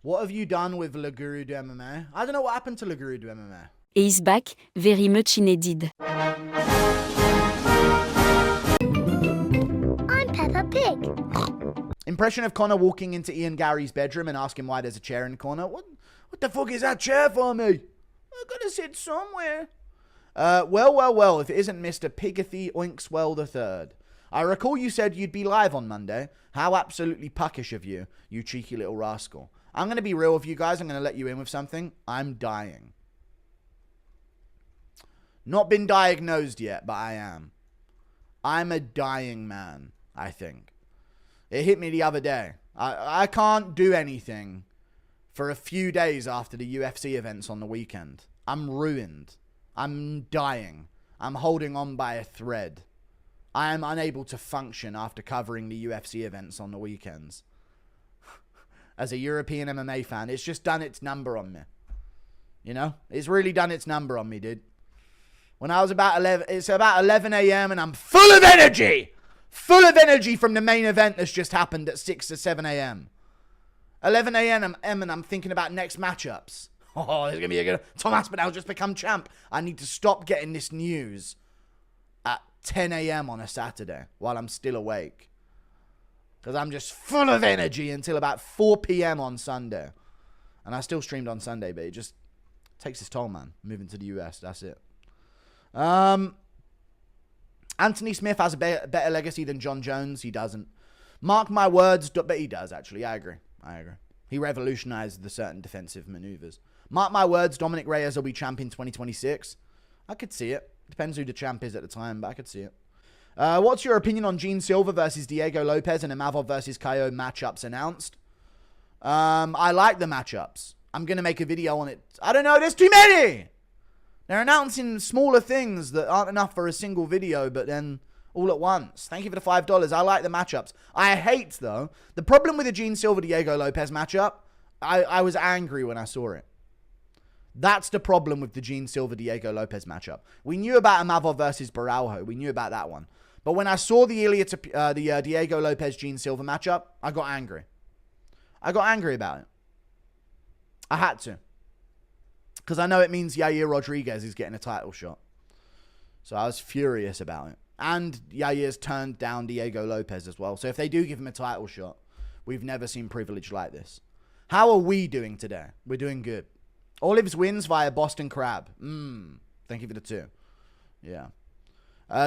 What have you done with Le Guru du MMA? I don't know what happened to Le Guru du MMA. He's back, very much indeed. I'm Peppa Pig. Impression of Connor walking into Ian Gary's bedroom and asking why there's a chair in the corner. What the fuck is that chair for me? I gotta sit somewhere. Well, if it isn't Mr. Pigathy Oinkswell III. I recall you said you'd be live on Monday. How absolutely puckish of you, you cheeky little rascal. I'm going to be real with you guys. I'm going to let you in with something. I'm dying. Not been diagnosed yet, but I am. I'm a dying man, I think. It hit me the other day. I can't do anything for a few days after the UFC events on the weekend. I'm ruined. I'm dying. I'm holding on by a thread. I am unable to function after covering the UFC events on the weekends. As a European MMA fan, it's just done its number on me. You know? It's really done its number on me, dude. When I was about 11, it's about 11 a.m. and I'm full of energy! Full of energy from the main event that's just happened at 6 or 7 a.m. 11 a.m. and I'm thinking about next matchups. Oh, there's going to be a good... Tom Aspinall just become champ. I need to stop getting this news at 10 a.m. on a Saturday while I'm still awake. Because I'm just full of energy until about 4 p.m. on Sunday. And I still streamed on Sunday, but it just takes its toll, man. Moving to the US, that's it. Anthony Smith has a better legacy than John Jones. He doesn't. Mark my words, but he does, actually. I agree. He revolutionized the certain defensive maneuvers. Mark my words, Dominic Reyes will be champ in 2026. I could see it. Depends who the champ is at the time, but I could see it. What's your opinion on Gene Silva versus Diego Lopes and Imavov versus KO matchups announced? I like the matchups. I'm going to make a video on it. I don't know. There's too many. They're announcing smaller things that aren't enough for a single video, but then all at once. Thank you for the $5. I like the matchups. I hate, though, the problem with the Gene Silva-Diego Lopes matchup, I was angry when I saw it. That's the problem with the Gene Silva-Diego Lopes matchup. We knew about Imavov versus Borralho. We knew about that one. But when I saw the Diego Lopes-Gene Silva matchup, I got angry. I got angry about it. I had to. Because I know it means Yair Rodriguez is getting a title shot. So I was furious about it. And Yair's turned down Diego Lopes as well. So if they do give him a title shot, we've never seen privilege like this. How are we doing today? We're doing good. Olives wins via Boston Crab. Thank you for the 2. Yeah.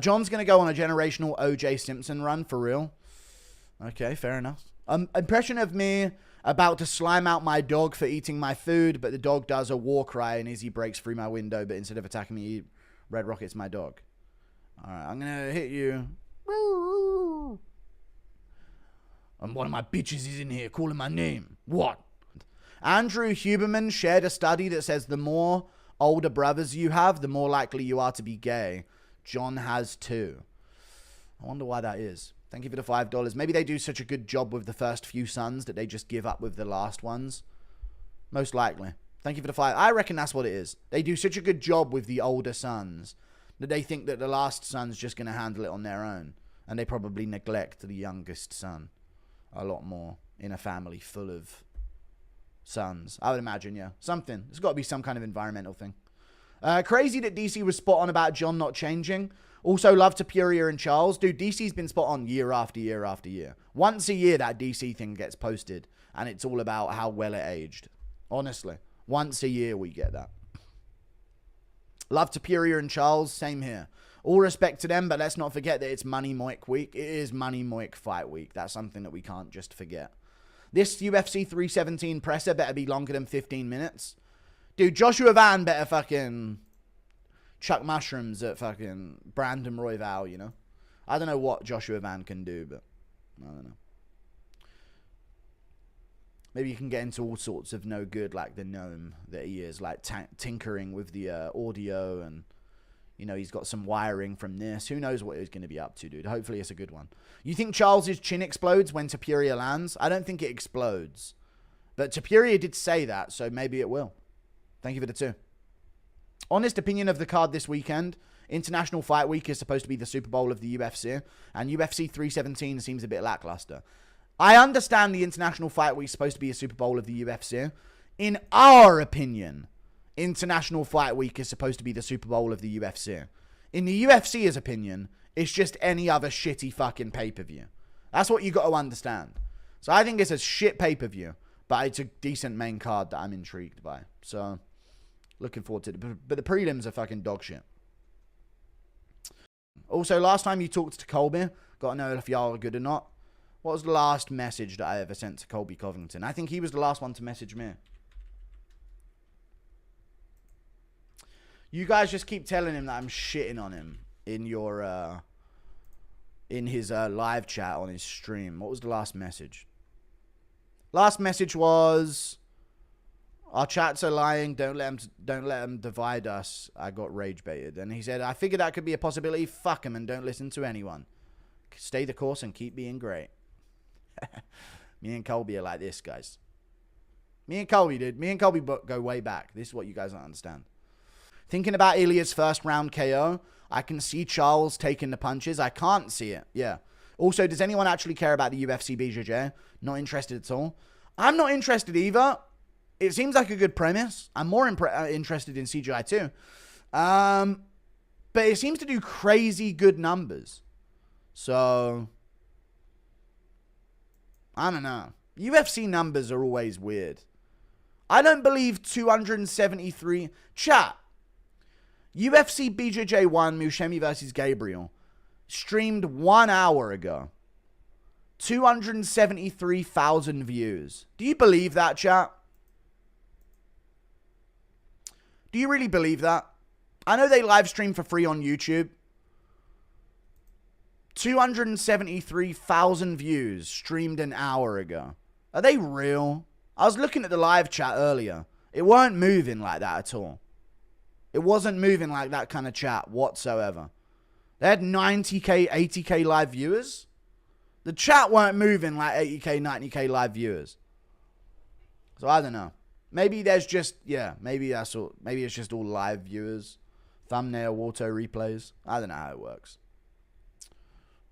John's going to go on a generational O.J. Simpson run, for real. Okay, fair enough. Impression of me about to slime out my dog for eating my food, but the dog does a war cry and Izzy breaks through my window, but instead of attacking me, Red Rocket's my dog. All right, I'm going to hit you. And one of my bitches is in here calling my name. What? Andrew Huberman shared a study that says the more older brothers you have, the more likely you are to be gay. John has 2. I wonder why that is. Thank you for the $5. Maybe they do such a good job with the first few sons that they just give up with the last ones. Most likely. Thank you for the 5. I reckon that's what it is. They do such a good job with the older sons that they think that the last son's just going to handle it on their own. And they probably neglect the youngest son a lot more in a family full of sons. I would imagine, yeah. Something. There's got to be some kind of environmental thing. Crazy that DC was spot on about John not changing. Also, love to Puria and Charles. Dude, DC's been spot on year after year after year. Once a year, that DC thing gets posted, and it's all about how well it aged. Honestly. Once a year, we get that. Love to Puria and Charles. Same here. All respect to them, but let's not forget that it's Money Moik week. It is Money Moik fight week. That's something that we can't just forget. This UFC 317 presser better be longer than 15 minutes. Dude, Joshua Van better fucking chuck mushrooms at fucking Brandon Royval, you know? I don't know what Joshua Van can do, but I don't know. Maybe you can get into all sorts of no good like the gnome that he is, like tinkering with the audio and, you know, he's got some wiring from this. Who knows what he's going to be up to, dude? Hopefully it's a good one. You think Charles's chin explodes when Tapuria lands? I don't think it explodes. But Tapuria did say that, so maybe it will. Thank you for the 2. Honest opinion of the card this weekend. International Fight Week is supposed to be the Super Bowl of the UFC. And UFC 317 seems a bit lackluster. I understand the International Fight Week is supposed to be a Super Bowl of the UFC. In our opinion, International Fight Week is supposed to be the Super Bowl of the UFC. In the UFC's opinion, it's just any other shitty fucking pay-per-view. That's what you got to understand. So I think it's a shit pay-per-view, but it's a decent main card that I'm intrigued by. So, looking forward to it. But the prelims are fucking dog shit. Also, last time you talked to Colby, got to know if y'all are good or not. What was the last message that I ever sent to Colby Covington? I think he was the last one to message me. You guys just keep telling him that I'm shitting on him in your, in his live chat on his stream. What was the last message? Last message was, our chats are lying. Don't let them divide us. I got rage baited. And he said, I figured that could be a possibility. Fuck him and don't listen to anyone. Stay the course and keep being great. Me and Colby are like this, guys. Me and Colby, dude. Me and Colby go way back. This is what you guys don't understand. Thinking about Ilya's first round KO, I can see Charles taking the punches. I can't see it. Yeah. Also, does anyone actually care about the UFC BJJ? Not interested at all. I'm not interested either. It seems like a good premise. I'm more interested in CGI too. But it seems to do crazy good numbers. So, I don't know. UFC numbers are always weird. I don't believe 273... Chat. UFC BJJ 1, Mushemi versus Gabriel. Streamed 1 hour ago. 273,000 views. Do you believe that, chat? Do you really believe that? I know they live stream for free on YouTube. 273,000 views streamed an hour ago. Are they real? I was looking at the live chat earlier. It weren't moving like that at all. It wasn't moving like that kind of chat whatsoever. They had 90k, 80k live viewers. The chat weren't moving like 80k, 90k live viewers. So I don't know. Maybe there's just, yeah, maybe that's all. Maybe it's just all live viewers. Thumbnail, auto replays. I don't know how it works.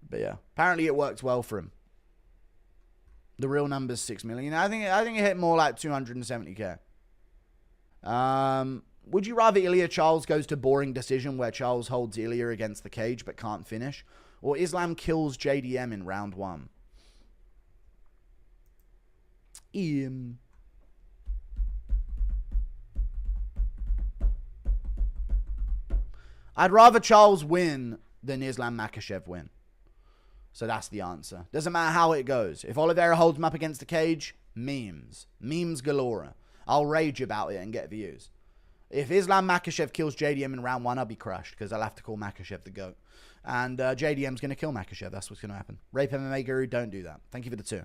But yeah, apparently it worked well for him. The real number's 6 million. I think it hit more like 270k. Would you rather Ilya Charles goes to boring decision where Charles holds Ilya against the cage but can't finish, or Islam kills JDM in round 1? I'd rather Charles win than Islam Makhachev win. So that's the answer. Doesn't matter how it goes. If Oliveira holds him up against the cage, memes. Memes galore. I'll rage about it and get views. If Islam Makhachev kills JDM in round 1, I'll be crushed because I'll have to call Makhachev the GOAT. And JDM's going to kill Makhachev. That's what's going to happen. Rape MMA Guru, don't do that. Thank you for the 2.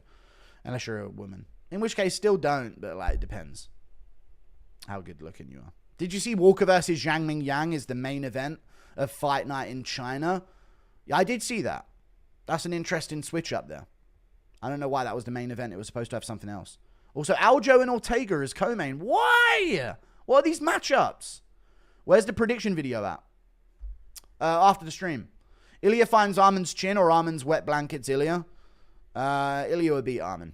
Unless you're a woman. In which case, still don't, but like, it depends how good looking you are. Did you see Walker versus Zhang Ming Yang is the main event of Fight Night in China? Yeah, I did see that. That's an interesting switch up there. I don't know why that was the main event. It was supposed to have something else. Also, Aljo and Ortega as co-main. Why? What are these matchups? Where's the prediction video at? After the stream. Ilya finds Arman's chin or Arman's wet blankets Ilya. Ilya would beat Arman,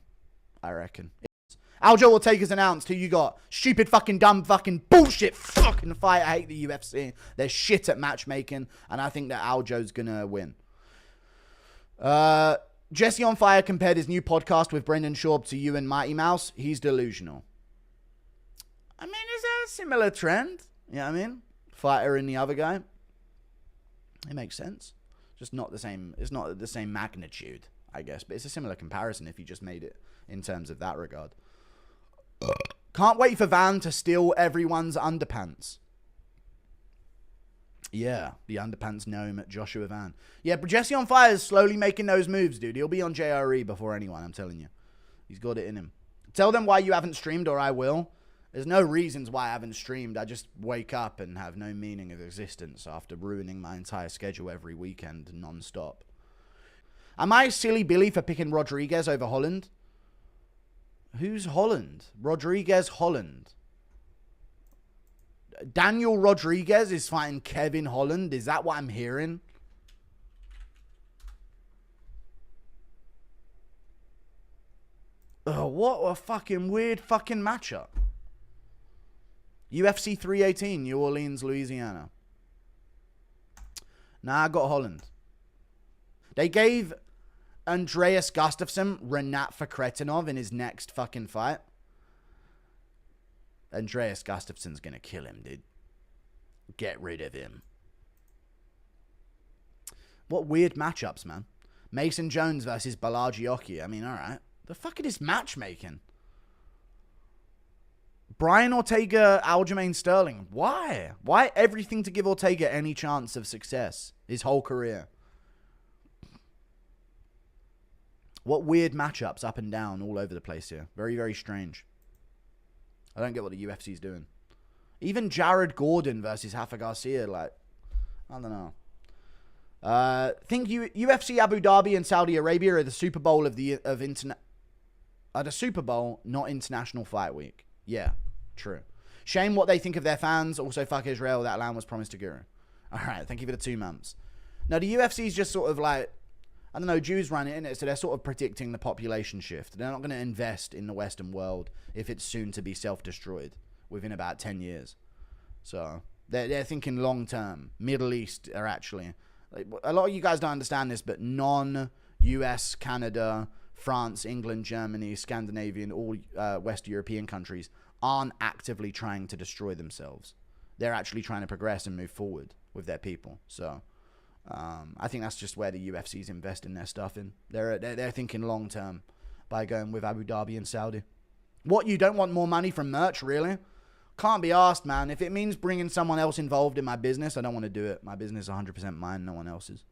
I reckon. Aljo Ortega's announced. Who you got? Stupid fucking dumb fucking bullshit fucking fight. I hate the UFC. They're shit at matchmaking. And I think that Aljo's gonna win. Jesse on Fire compared his new podcast with Brendan Schaub to you and Mighty Mouse. He's delusional. I mean, is that a similar trend? You know what I mean? Fighter and the other guy. It makes sense. Just not the same. It's not the same magnitude, I guess. But it's a similar comparison if you just made it in terms of that regard. Can't wait for Van to steal everyone's underpants. Yeah, the underpants gnome at Joshua Van. Yeah, but Jesse on Fire is slowly making those moves, dude. He'll be on JRE before anyone, I'm telling you. He's got it in him. Tell them why you haven't streamed or I will. There's no reasons why I haven't streamed. I just wake up and have no meaning of existence after ruining my entire schedule every weekend non-stop. Am I silly Billy for picking Rodriguez over Holland? Who's Holland? Rodriguez Holland. Daniel Rodriguez is fighting Kevin Holland. Is that what I'm hearing? What a fucking weird fucking matchup. UFC 318, New Orleans, Louisiana. Nah, I got Holland. They gave Andreas Gustafsson Renat Fakretinov in his next fucking fight. Andreas Gustafsson's gonna kill him, dude. Get rid of him. What weird matchups, man. Mason Jones versus Balaji Oki. I mean, alright. The fuck is this matchmaking? Brian Ortega, Aljamain Sterling. Why? Why everything to give Ortega any chance of success? His whole career. What weird matchups up and down all over the place here. Very, very strange. I don't get what the UFC's doing. Even Jared Gordon versus Rafa Garcia, like, I don't know. Think UFC Abu Dhabi and Saudi Arabia are the Super Bowl the Super Bowl, not International Fight Week. Yeah, true. Shame what they think of their fans. Also, fuck Israel. That land was promised to Guru. All right, thank you for the 2 months. Now, the UFC's just sort of like, I don't know, Jews run it, innit? So they're sort of predicting the population shift. They're not going to invest in the Western world if it's soon to be self-destroyed within about 10 years. So they're thinking long-term. Middle East are actually... Like, a lot of you guys don't understand this, but non-US, Canada, France, England, Germany, Scandinavian, all West European countries aren't actively trying to destroy themselves. They're actually trying to progress and move forward with their people. So I think that's just where the UFC's investing their stuff in. They're thinking long term by going with Abu Dhabi and Saudi. What, you don't want more money from merch, really? Can't be asked, man. If it means bringing someone else involved in my business, I don't want to do it. My business is 100% mine, no one else's.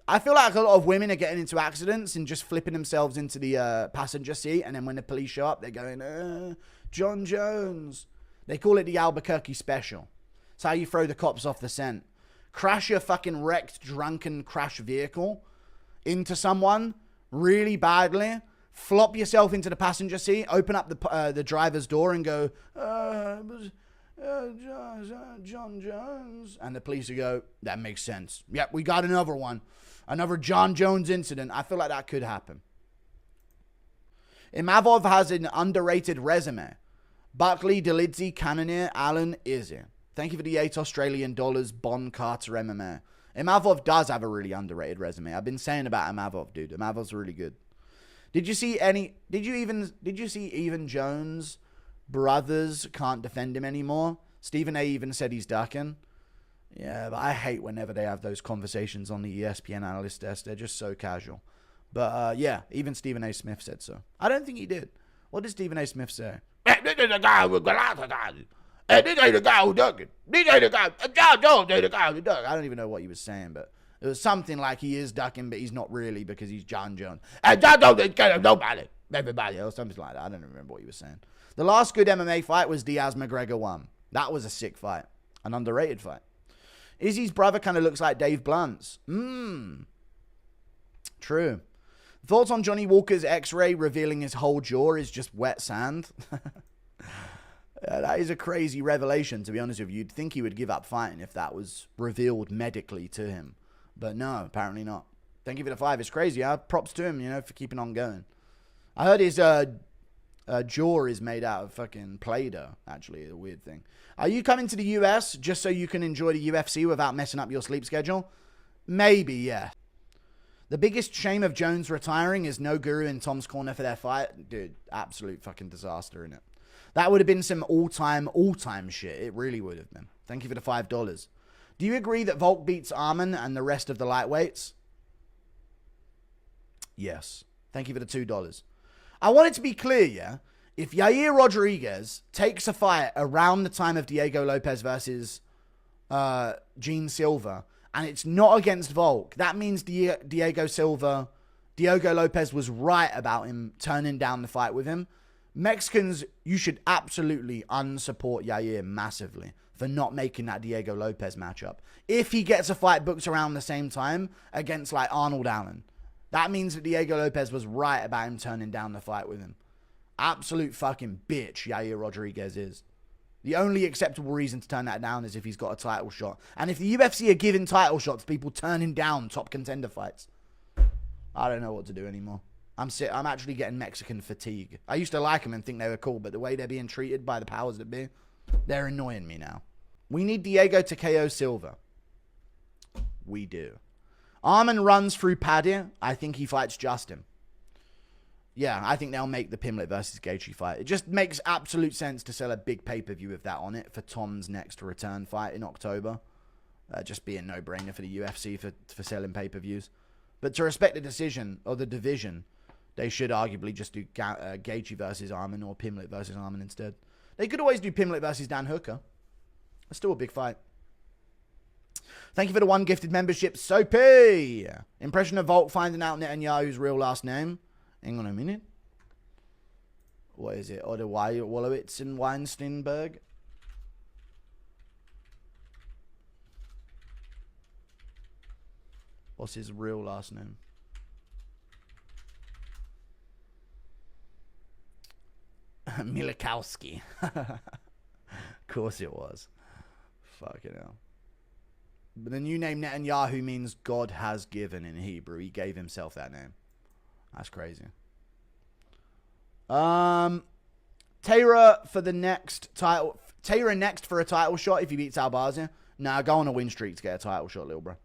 I feel like a lot of women are getting into accidents and just flipping themselves into the passenger seat. And then when the police show up, they're going, John Jones. They call it the Albuquerque special. It's how you throw the cops off the scent. Crash your fucking wrecked, drunken crash vehicle into someone really badly. Flop yourself into the passenger seat. Open up the driver's door and go, John Jones. And the police will go, that makes sense. Yep, we got another one. Another John Jones incident. I feel like that could happen. Imavov has an underrated resume. Buckley, Delidze, Cannonier, Allen, Izzy. Thank you for the $8 Bon Carter MMA. Imavov does have a really underrated resume. I've been saying about Imavov, dude. Imavov's really good. Did you see even Jones' brothers can't defend him anymore? Stephen A even said he's ducking. Yeah, but I hate whenever they have those conversations on the ESPN analyst desk. They're just so casual. But yeah, even Stephen A. Smith said so. I don't think he did. What did Stephen A. Smith say? This is the guy who this ain't the guy who ducking. This ain't the guy. John Jones ain't the guy who ducking. I don't even know what he was saying, but it was something like he is ducking, but he's not really because he's John Jones. And John Jones ain't scared of nobody. Everybody else, something like that. I don't remember what he was saying. The last good MMA fight was Diaz-McGregor 1. That was a sick fight. An underrated fight. Izzy's brother kind of looks like Dave Blunt's. True. Thoughts on Johnny Walker's x-ray revealing his whole jaw is just wet sand? That is a crazy revelation, to be honest with you. You'd think he would give up fighting if that was revealed medically to him. But no, apparently not. Thank you for the 5. It's crazy. Props to him, for keeping on going. I heard his jaw is made out of fucking Play-Doh, actually. A weird thing. Are you coming to the US just so you can enjoy the UFC without messing up your sleep schedule? Maybe, yeah. The biggest shame of Jones retiring is no Guru in Tom's corner for their fight. Dude, absolute fucking disaster, innit? That would have been some all-time shit. It really would have been. Thank you for the $5. Do you agree that Volk beats Arman and the rest of the lightweights? Yes. Thank you for the $2. I want it to be clear, yeah? If Yair Rodriguez takes a fight around the time of Diego Lopes versus Gene Silva, and it's not against Volk, that means Diego Lopes was right about him turning down the fight with him. Mexicans, you should absolutely unsupport Yair massively for not making that Diego Lopes matchup. If he gets a fight booked around the same time against like Arnold Allen, that means that Diego Lopes was right about him turning down the fight with him. Absolute fucking bitch Yair Rodriguez is. The only acceptable reason to turn that down is if he's got a title shot. And if the UFC are giving title shots, people turning down top contender fights. I don't know what to do anymore. I'm actually getting Mexican fatigue. I used to like them and think they were cool, but the way they're being treated by the powers that be, they're annoying me now. We need Diego to KO Silva. We do. Arman runs through Paddy. I think he fights Justin. Yeah, I think they'll make the Pimlet versus Gaethje fight. It just makes absolute sense to sell a big pay-per-view with that on it for Tom's next return fight in October. Just be a no-brainer for the UFC for selling pay-per-views. But to respect the decision or the division, they should arguably just do Gaethje versus Arman or Pimlet versus Arman instead. They could always do Pimlet versus Dan Hooker. It's still a big fight. Thank you for the 1 gifted membership, Soapy. Impression of Volk finding out Netanyahu's real last name. Hang on a minute. What is it? Oder Wolowitz and Weinsteinberg? What's his real last name? Milikowski. Of course it was. Fucking hell. But the new name Netanyahu means God has given in Hebrew. He gave himself that name. That's crazy. Taylor for the next title. Taylor next for a title shot if he beats Albazi. Nah, go on a win streak to get a title shot, little bro.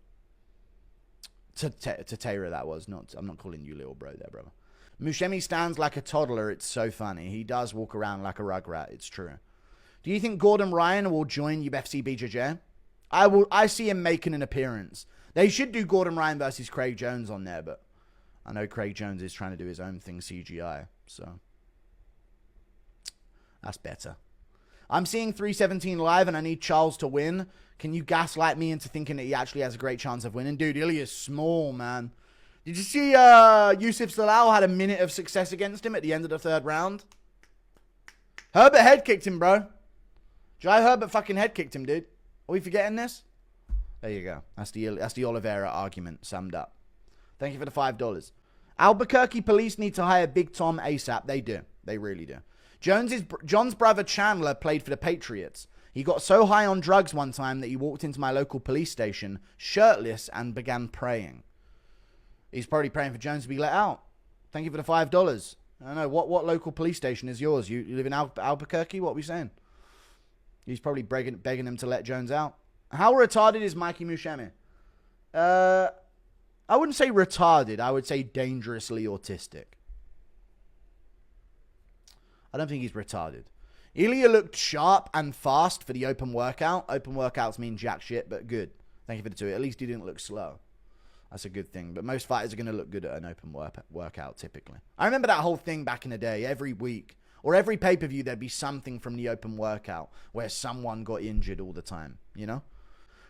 To Taylor that was. I'm not calling you little bro there, brother. Mushemi stands like a toddler. It's so funny. He does walk around like a rugrat. It's true. Do you think Gordon Ryan will join UFC BJJ? I see him making an appearance. They should do Gordon Ryan versus Craig Jones on there, but I know Craig Jones is trying to do his own thing CGI, so that's better. I'm seeing 317 live and I need Charles to win. Can you gaslight me into thinking that he actually has a great chance of winning? Dude, Ilya's small, man. Did you see Yusuf Salal had a minute of success against him at the end of the 3rd round? Herbert head kicked him, bro. Jai Herbert fucking head kicked him, dude. Are we forgetting this? There you go. That's the Oliveira argument summed up. Thank you for the $5. Albuquerque police need to hire Big Tom ASAP. They do. They really do. John's brother Chandler played for the Patriots. He got so high on drugs one time that he walked into my local police station shirtless and began praying. He's probably praying for Jones to be let out. Thank you for the $5. I don't know. What local police station is yours? You live in Albuquerque? What are we saying? He's probably begging him to let Jones out. How retarded is Mikey Mushemi? I wouldn't say retarded. I would say dangerously autistic. I don't think he's retarded. Ilya looked sharp and fast for the open workout. Open workouts mean jack shit, but good. Thank you for the 2. At least he didn't look slow. That's a good thing. But most fighters are going to look good at an open workout, typically. I remember that whole thing back in the day. Every week or every pay-per-view, there'd be something from the open workout where someone got injured all the time, you know?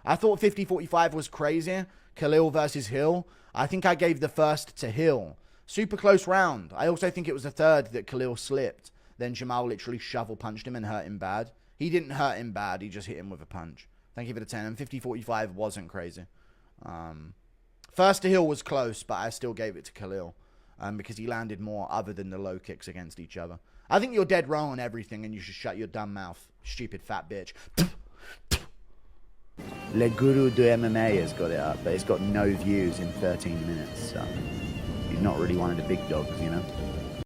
I thought 50-45 was crazy. Khalil versus Hill. I think I gave the first to Hill. Super close round. I also think it was the 3rd that Khalil slipped. Then Jamal literally shovel punched him and hurt him bad. He didn't hurt him bad. He just hit him with a punch. Thank you for the 10. And 50-45 wasn't crazy. First to Hill was close, but I still gave it to Khalil. Because he landed more other than the low kicks against each other. I think you're dead wrong on everything and you should shut your dumb mouth. Stupid fat bitch. Le Guru de MMA has got it up, but it's got no views in 13 minutes, so he's not really one of the big dogs, you know?